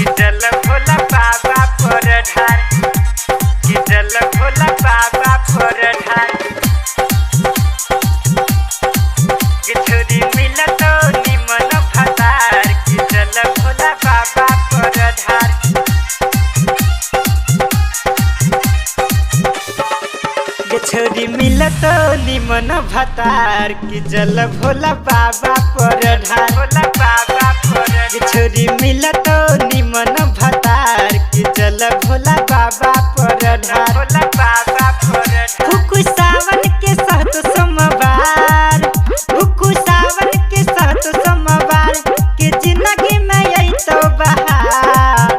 कि जल भोला बाबा पर ढार, कि जल भोला बाबा पर ढार। कि छोरी मिलत निमन भतार, कि जल भोला बाबा पर ढार। कि छोरी मिलत निमन भतार, कि जल भोला बाबा पर ढार, भोला बाबा पर। कि छोरी मिलत निमन भतार, कि जल भोला बाबा पर ढार, भोला बाबा पर। भुकु सावन के सहत सोमवार, भुकु सावन के सहत सोमवार, कि जिंदगी में आई तो बहार।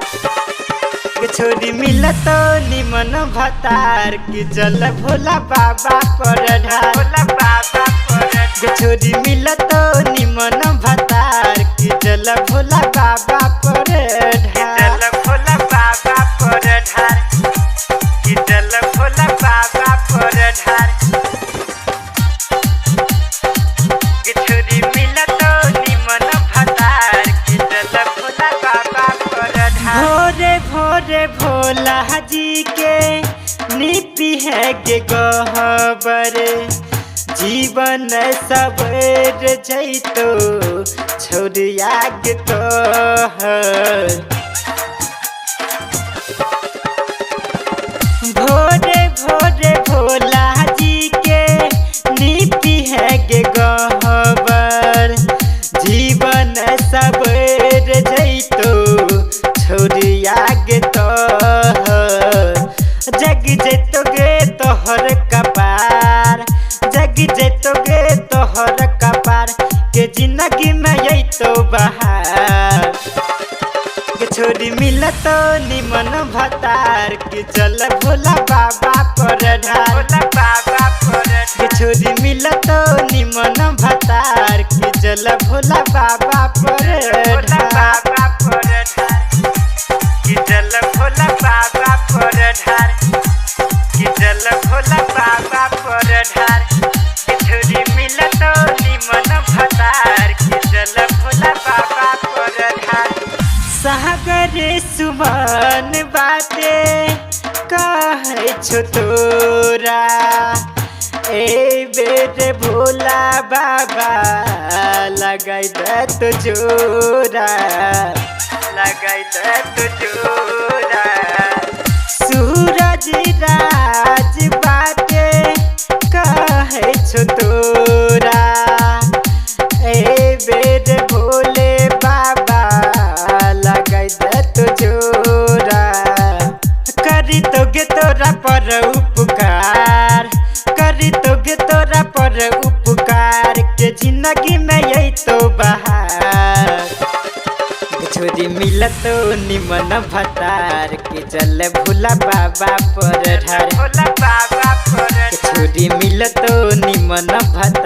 कि छोरी मिलत निमन भतार, कि जल भोला बाबा पर ढार, भोला बाबा पर। कि छोरी मिलत निमन भतार, कि जल भोला बाबा पर ढार, जल भोला बाबा पर ढार, कि जल भोला बाबा पर ढार। कि छोरी मिलत निमन भतार, कि जल भोला बाबा पर ढार। भोरे भोरे भोला जी के नीति है के गहबर, जीवन सबर जैतो छोड़िया के तोहर। भोरे भोरे भोला जी के नीति है के गहबर, जीवन सबर जैतो छोड़िया के तोहर। जग जैतोगे तोहर कपार, जग जैतोगे तोहर कपार, के जिंदगी में यही तो बहार। के छोरी मिलत निमन भतार, कि जल भोला बाबा पर ढार, भोला बाबा पर। के छोरी मिलत निमन भतार, कि जल भोला बाबा पर, भोला बाबा पर ढार। कि जल भोला बाबा पर ढार, कि जल भोला बाबा पर ढार। कि छोरी मिलत निमन भतार, कि जल भोला बाबा पर ढार। सागर सुमन बाते कहे छो तोरा, ए बेटे भोला बाबा लगाई दे तो जोरा, लगाई दे तो जोरा। सूरज राज बाटे कहे छो तोरा, ए बेटे भोले बाबा लगाई दे तो जोरा। करी तोगे तोरा पर उपकार, करी तोगे तोरा पर उपकार, के जिंदगी में यही तो बहार। छोरी मिलत निमन भतार, कि जल भोला बाबा पर ढार, भोला बाबा पर। छोरी मिलत निमन भतार,